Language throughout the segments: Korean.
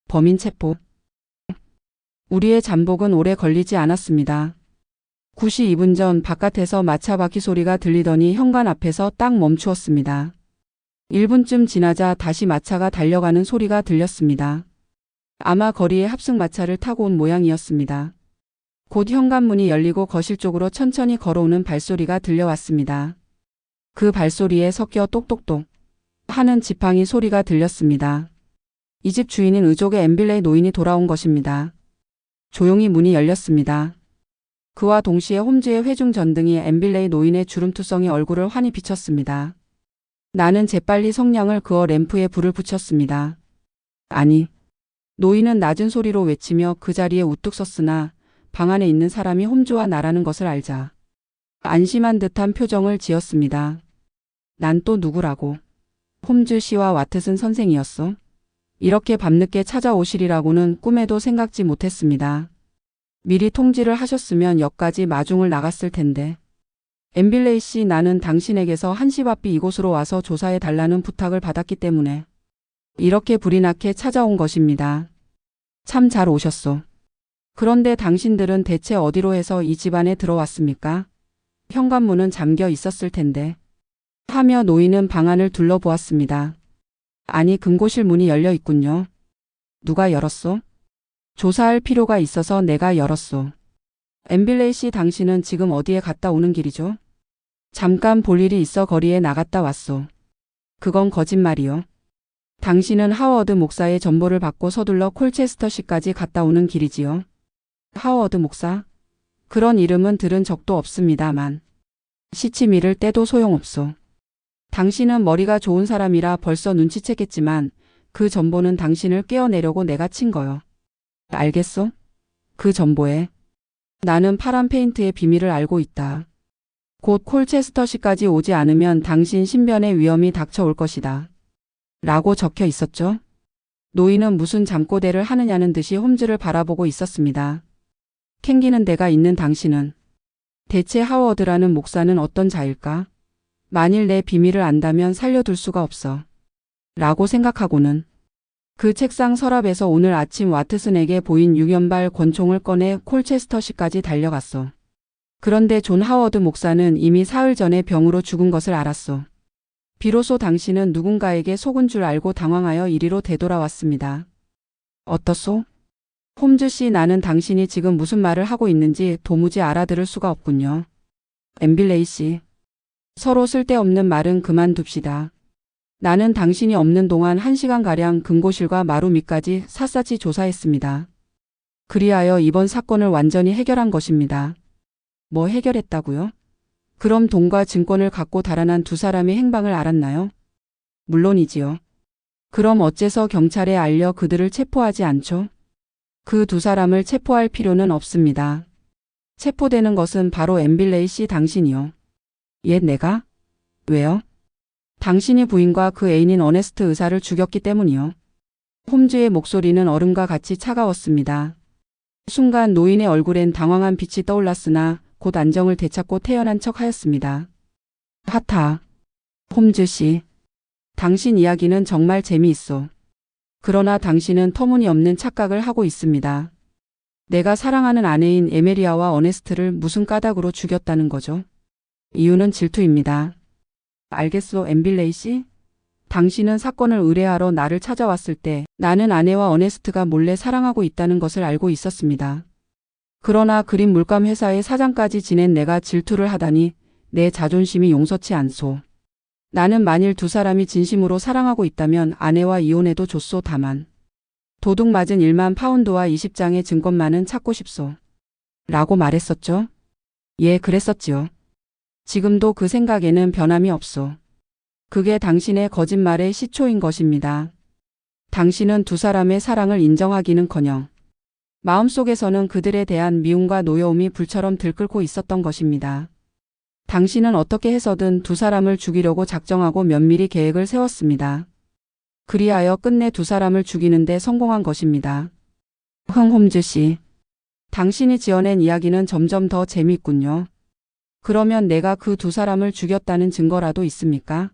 범인 체포. 우리의 잠복은 오래 걸리지 않았습니다. 9시 2분 전 바깥에서 마차 바퀴 소리가 들리더니 현관 앞에서 딱 멈추었습니다. 1분쯤 지나자 다시 마차가 달려가는 소리가 들렸습니다. 아마 거리에 합승마차를 타고 온 모양이었습니다. 곧 현관문이 열리고 거실 쪽으로 천천히 걸어오는 발소리가 들려왔습니다. 그 발소리에 섞여 똑똑똑 하는 지팡이 소리가 들렸습니다. 이 집 주인인 의족의 엠빌레이 노인이 돌아온 것입니다. 조용히 문이 열렸습니다. 그와 동시에 홈즈의 회중 전등이 엠빌레이 노인의 주름투성이 얼굴을 환히 비쳤습니다. 나는 재빨리 성냥을 그어 램프에 불을 붙였습니다. 아니, 노인은 낮은 소리로 외치며 그 자리에 우뚝 섰으나 방 안에 있는 사람이 홈즈와 나라는 것을 알자 안심한 듯한 표정을 지었습니다. 난 또 누구라고? 홈즈 씨와 와트슨 선생이었어? 이렇게 밤늦게 찾아오시리라고는 꿈에도 생각지 못했습니다. 미리 통지를 하셨으면 역까지 마중을 나갔을 텐데. 엠빌레이 씨, 나는 당신에게서 한시바삐 이곳으로 와서 조사해 달라는 부탁을 받았기 때문에 이렇게 불이 나게 찾아온 것입니다. 참 잘 오셨소. 그런데 당신들은 대체 어디로 해서 이 집안에 들어왔습니까? 현관문은 잠겨 있었을 텐데. 하며 노인은 방 안을 둘러보았습니다. 아니, 금고실 문이 열려 있군요. 누가 열었소? 조사할 필요가 있어서 내가 열었소. 엠빌레이 씨, 당신은 지금 어디에 갔다 오는 길이죠? 잠깐 볼 일이 있어 거리에 나갔다 왔소. 그건 거짓말이요. 당신은 하워드 목사의 전보를 받고 서둘러 콜체스터시까지 갔다 오는 길이지요. 하워드 목사? 그런 이름은 들은 적도 없습니다만. 시치미를 떼도 소용없소. 당신은 머리가 좋은 사람이라 벌써 눈치챘겠지만 그 전보는 당신을 깨어내려고 내가 친 거요. 알겠소? 그 전보에 나는 파란 페인트의 비밀을 알고 있다. 곧 콜체스터시까지 오지 않으면 당신 신변에 위험이 닥쳐올 것이다. 라고 적혀 있었죠. 노인은 무슨 잠꼬대를 하느냐는 듯이 홈즈를 바라보고 있었습니다. 캥기는 데가 있는 당신은 대체 하워드라는 목사는 어떤 자일까? 만일 내 비밀을 안다면 살려둘 수가 없어. 라고 생각하고는 그 책상 서랍에서 오늘 아침 와트슨에게 보인 6연발 권총을 꺼내 콜체스터시까지 달려갔어. 그런데 존 하워드 목사는 이미 사흘 전에 병으로 죽은 것을 알았어. 비로소 당신은 누군가에게 속은 줄 알고 당황하여 이리로 되돌아왔습니다. 어떻소? 홈즈 씨, 나는 당신이 지금 무슨 말을 하고 있는지 도무지 알아들을 수가 없군요. 엠빌레이 씨. 서로 쓸데없는 말은 그만둡시다. 나는 당신이 없는 동안 1시간가량 금고실과 마루 밑까지 샅샅이 조사했습니다. 그리하여 이번 사건을 완전히 해결한 것입니다. 뭐 해결했다고요? 그럼 돈과 증권을 갖고 달아난 두 사람의 행방을 알았나요? 물론이지요. 그럼 어째서 경찰에 알려 그들을 체포하지 않죠? 그 두 사람을 체포할 필요는 없습니다. 체포되는 것은 바로 엠빌레이 씨 당신이요. 예, 내가? 왜요? 당신이 부인과 그 애인인 어네스트 의사를 죽였기 때문이요. 홈즈의 목소리는 얼음과 같이 차가웠습니다. 순간 노인의 얼굴엔 당황한 빛이 떠올랐으나 곧 안정을 되찾고 태연한 척 하였습니다. 하타. 홈즈 씨. 당신 이야기는 정말 재미있어. 그러나 당신은 터무니없는 착각을 하고 있습니다. 내가 사랑하는 아내인 에메리아와 어네스트를 무슨 까닭으로 죽였다는 거죠? 이유는 질투입니다. 알겠소, 엠빌레이 씨? 당신은 사건을 의뢰하러 나를 찾아왔을 때 나는 아내와 어네스트가 몰래 사랑하고 있다는 것을 알고 있었습니다. 그러나 그림 물감 회사의 사장까지 지낸 내가 질투를 하다니 내 자존심이 용서치 않소. 나는 만일 두 사람이 진심으로 사랑하고 있다면 아내와 이혼해도 좋소. 다만 도둑 맞은 1만 파운드와 20장의 증권만은 찾고 싶소. 라고 말했었죠? 예, 그랬었지요. 지금도 그 생각에는 변함이 없소. 그게 당신의 거짓말의 시초인 것입니다. 당신은 두 사람의 사랑을 인정하기는커녕 마음속에서는 그들에 대한 미움과 노여움이 불처럼 들끓고 있었던 것입니다. 당신은 어떻게 해서든 두 사람을 죽이려고 작정하고 면밀히 계획을 세웠습니다. 그리하여 끝내 두 사람을 죽이는데 성공한 것입니다. 홈즈 씨. 당신이 지어낸 이야기는 점점 더 재미있군요. 그러면 내가 그 두 사람을 죽였다는 증거라도 있습니까?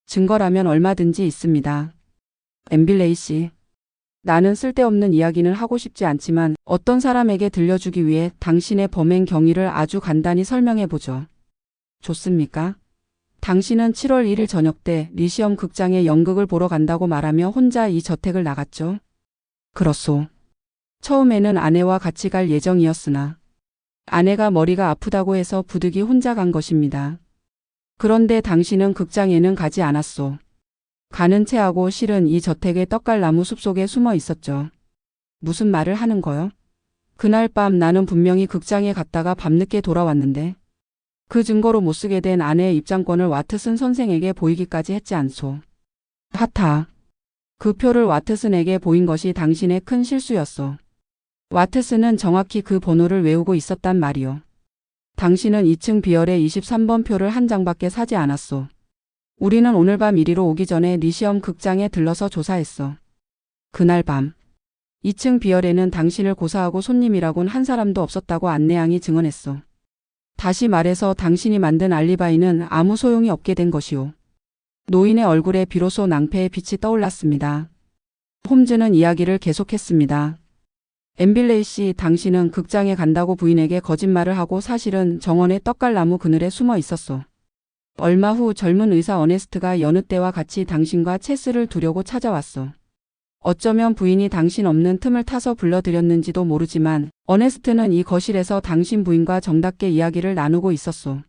증거라면 얼마든지 있습니다. 엠빌레이 씨. 나는 쓸데없는 이야기는 하고 싶지 않지만 어떤 사람에게 들려주기 위해 당신의 범행 경위를 아주 간단히 설명해보죠. 좋습니까? 당신은 7월 1일 저녁 때 리시엄 극장에 연극을 보러 간다고 말하며 혼자 이 저택을 나갔죠. 그렇소. 처음에는 아내와 같이 갈 예정이었으나 아내가 머리가 아프다고 해서 부득이 혼자 간 것입니다. 그런데 당신은 극장에는 가지 않았소. 가는 체하고 실은 이 저택의 떡갈나무 숲속에 숨어 있었죠. 무슨 말을 하는 거요? 그날 밤 나는 분명히 극장에 갔다가 밤늦게 돌아왔는데 그 증거로 못쓰게 된 아내의 입장권을 와트슨 선생에게 보이기까지 했지 않소. 하타. 그 표를 와트슨에게 보인 것이 당신의 큰 실수였소. 와트슨은 정확히 그 번호를 외우고 있었단 말이오. 당신은 2층 비열의 23번 표를 한 장밖에 사지 않았소. 우리는 오늘 밤 이리로 오기 전에 리시엄 극장에 들러서 조사했어. 그날 밤 2층 비열에는 당신을 고사하고 손님이라곤 한 사람도 없었다고 안내양이 증언했어. 다시 말해서 당신이 만든 알리바이는 아무 소용이 없게 된 것이오. 노인의 얼굴에 비로소 낭패의 빛이 떠올랐습니다. 홈즈는 이야기를 계속했습니다. 엠빌레이 씨, 당신은 극장에 간다고 부인에게 거짓말을 하고 사실은 정원의 떡갈나무 그늘에 숨어 있었소. 얼마 후 젊은 의사 어네스트가 여느 때와 같이 당신과 체스를 두려고 찾아왔소. 어쩌면 부인이 당신 없는 틈을 타서 불러들였는지도 모르지만 어네스트는 이 거실에서 당신 부인과 정답게 이야기를 나누고 있었소.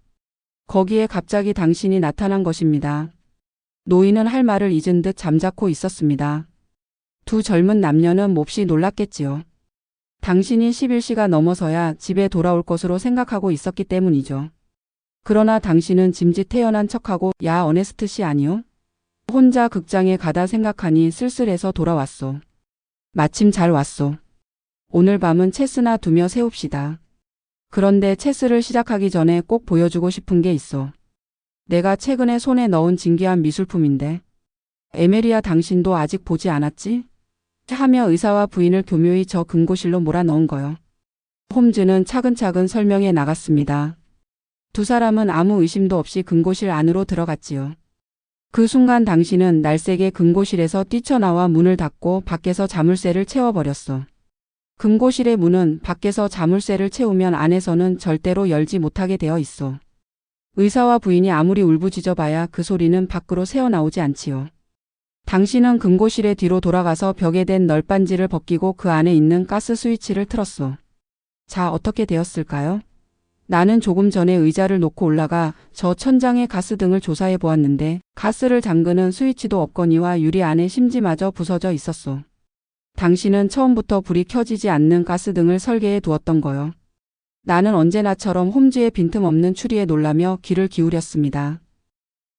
거기에 갑자기 당신이 나타난 것입니다. 노인은 할 말을 잊은 듯 잠자코 있었습니다. 두 젊은 남녀는 몹시 놀랐겠지요. 당신이 11시가 넘어서야 집에 돌아올 것으로 생각하고 있었기 때문이죠. 그러나 당신은 짐짓 태연한 척하고 야 어네스트 씨 아니요? 혼자 극장에 가다 생각하니 쓸쓸해서 돌아왔소. 마침 잘 왔소. 오늘 밤은 체스나 두며 세웁시다. 그런데 체스를 시작하기 전에 꼭 보여주고 싶은 게 있어. 내가 최근에 손에 넣은 진귀한 미술품인데. 에메리아 당신도 아직 보지 않았지? 하며 의사와 부인을 교묘히 저 금고실로 몰아넣은 거요. 홈즈는 차근차근 설명해 나갔습니다. 두 사람은 아무 의심도 없이 금고실 안으로 들어갔지요. 그 순간 당신은 날쌔게 금고실에서 뛰쳐나와 문을 닫고 밖에서 자물쇠를 채워버렸어. 금고실의 문은 밖에서 자물쇠를 채우면 안에서는 절대로 열지 못하게 되어 있어. 의사와 부인이 아무리 울부짖어봐야 그 소리는 밖으로 새어나오지 않지요. 당신은 금고실의 뒤로 돌아가서 벽에 댄 널빤지를 벗기고 그 안에 있는 가스 스위치를 틀었어. 자, 어떻게 되었을까요? 나는 조금 전에 의자를 놓고 올라가 저 천장의 가스등을 조사해 보았는데 가스를 잠그는 스위치도 없거니와 유리 안에 심지마저 부서져 있었소. 당신은 처음부터 불이 켜지지 않는 가스등을 설계해 두었던 거요. 나는 언제나처럼 홈즈의 빈틈없는 추리에 놀라며 귀를 기울였습니다.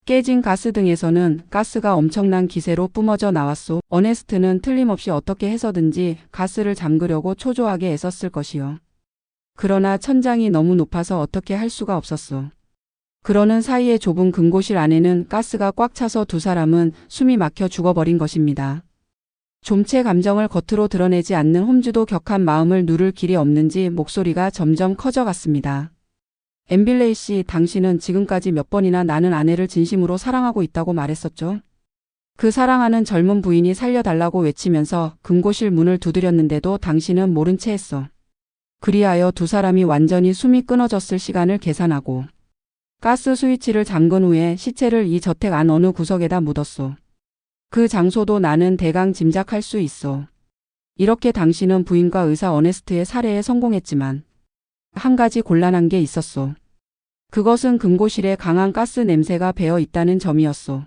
깨진 가스등에서는 가스가 엄청난 기세로 뿜어져 나왔소. 어네스트는 틀림없이 어떻게 해서든지 가스를 잠그려고 초조하게 애썼을 것이요. 그러나 천장이 너무 높아서 어떻게 할 수가 없었소. 그러는 사이에 좁은 금고실 안에는 가스가 꽉 차서 두 사람은 숨이 막혀 죽어버린 것입니다. 좀체 감정을 겉으로 드러내지 않는 홈즈도 격한 마음을 누를 길이 없는지 목소리가 점점 커져갔습니다. 엠빌레이 씨, 당신은 지금까지 몇 번이나 나는 아내를 진심으로 사랑하고 있다고 말했었죠? 그 사랑하는 젊은 부인이 살려달라고 외치면서 금고실 문을 두드렸는데도 당신은 모른 채 했어. 그리하여 두 사람이 완전히 숨이 끊어졌을 시간을 계산하고 가스 스위치를 잠근 후에 시체를 이 저택 안 어느 구석에다 묻었소. 그 장소도 나는 대강 짐작할 수 있어. 이렇게 당신은 부인과 의사 어네스트의 살해에 성공했지만 한 가지 곤란한 게 있었소. 그것은 금고실에 강한 가스 냄새가 배어 있다는 점이었소.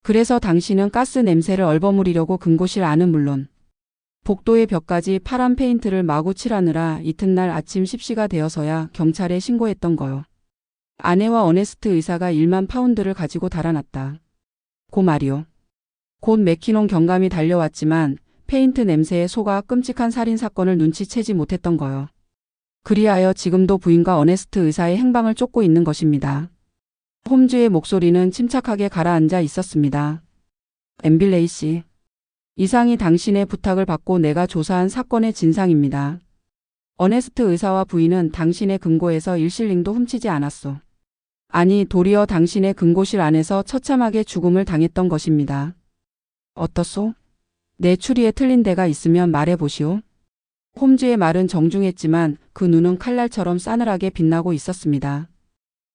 그래서 당신은 가스 냄새를 얼버무리려고 금고실 안은 물론 복도의 벽까지 파란 페인트를 마구 칠하느라 이튿날 아침 10시가 되어서야 경찰에 신고했던 거요. 아내와 어네스트 의사가 1만 파운드를 가지고 달아났다. 고 말이요. 곧 맥키논 경감이 달려왔지만 페인트 냄새에 속아 끔찍한 살인사건을 눈치채지 못했던 거요. 그리하여 지금도 부인과 어네스트 의사의 행방을 쫓고 있는 것입니다. 홈즈의 목소리는 침착하게 가라앉아 있었습니다. 엠빌레이 씨. 이상이 당신의 부탁을 받고 내가 조사한 사건의 진상입니다. 어네스트 의사와 부인은 당신의 금고에서 일실링도 훔치지 않았소. 아니, 도리어 당신의 금고실 안에서 처참하게 죽음을 당했던 것입니다. 어떻소? 내 추리에 틀린 데가 있으면 말해보시오. 홈즈의 말은 정중했지만 그 눈은 칼날처럼 싸늘하게 빛나고 있었습니다.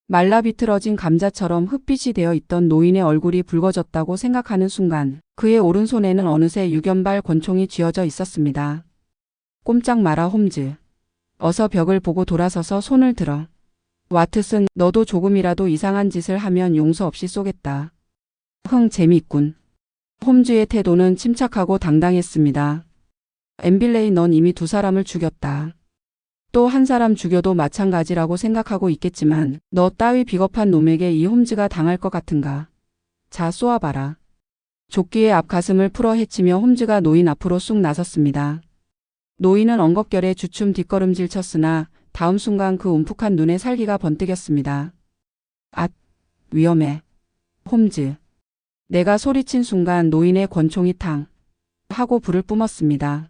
말라 비틀어진 감자처럼 흑빛이 되어 있던 노인의 얼굴이 붉어졌다고 생각하는 순간 그의 오른손에는 어느새 6연발 권총이 쥐어져 있었습니다. 꼼짝 마라 홈즈. 어서 벽을 보고 돌아서서 손을 들어. 와트슨, 너도 조금이라도 이상한 짓을 하면 용서 없이 쏘겠다. 재미있군. 홈즈의 태도는 침착하고 당당했습니다. 엠빌레이, 넌 이미 2사람을 죽였다. 또 한 사람 죽여도 마찬가지라고 생각하고 있겠지만 너 따위 비겁한 놈에게 이 홈즈가 당할 것 같은가. 자, 쏘아봐라. 조끼의 앞가슴을 풀어 헤치며 홈즈가 노인 앞으로 쑥 나섰습니다. 노인은 엉겁결에 주춤 뒷걸음질 쳤으나 다음 순간 그 움푹한 눈에 살기가 번뜩였습니다. 앗, 위험해. 홈즈. 내가 소리친 순간 노인의 권총이 탕 하고 불을 뿜었습니다.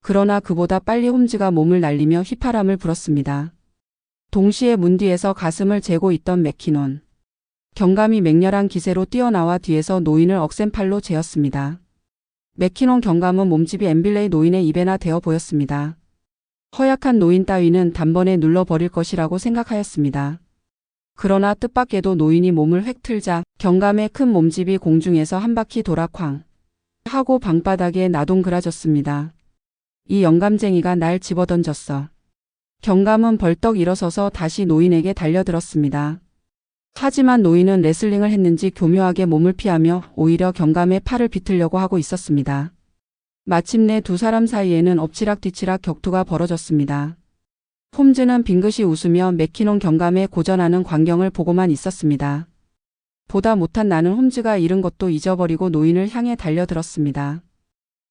그러나 그보다 빨리 홈즈가 몸을 날리며 휘파람을 불었습니다. 동시에 문 뒤에서 가슴을 재고 있던 맥키논. 경감이 맹렬한 기세로 뛰어나와 뒤에서 노인을 억센 팔로 재었습니다. 맥키논 경감은 몸집이 엠빌레이 노인의 입에나 대어 보였습니다. 허약한 노인 따위는 단번에 눌러버릴 것이라고 생각하였습니다. 그러나 뜻밖에도 노인이 몸을 획 틀자 경감의 큰 몸집이 공중에서 한 바퀴 돌아 쾅 하고 방바닥에 나동그라졌습니다. 이 영감쟁이가 날 집어던졌어. 경감은 벌떡 일어서서 다시 노인에게 달려들었습니다. 하지만 노인은 레슬링을 했는지 교묘하게 몸을 피하며 오히려 경감의 팔을 비틀려고 하고 있었습니다. 마침내 2사람 사이에는 엎치락뒤치락 격투가 벌어졌습니다. 홈즈는 빙긋이 웃으며 맥키논 경감의 고전하는 광경을 보고만 있었습니다. 보다 못한 나는 홈즈가 잃은 것도 잊어버리고 노인을 향해 달려들었습니다.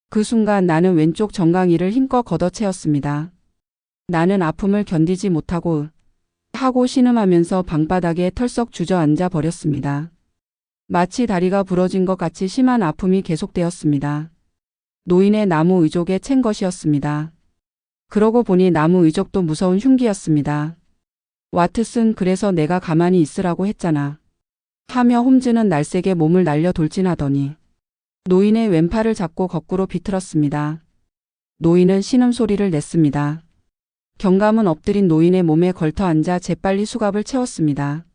그 순간 나는 왼쪽 정강이를 힘껏 걷어채었습니다. 나는 아픔을 견디지 못하고 하고 신음하면서 방바닥에 털썩 주저앉아 버렸습니다. 마치 다리가 부러진 것 같이 심한 아픔이 계속되었습니다. 노인의 나무 의족에 챈 것이었습니다. 그러고 보니 나무 의족도 무서운 흉기였습니다. 와트슨, 그래서 내가 가만히 있으라고 했잖아. 하며 홈즈는 날쌔게 몸을 날려 돌진하더니 노인의 왼팔을 잡고 거꾸로 비틀었습니다. 노인은 신음소리를 냈습니다. 경감은 엎드린 노인의 몸에 걸터 앉아 재빨리 수갑을 채웠습니다.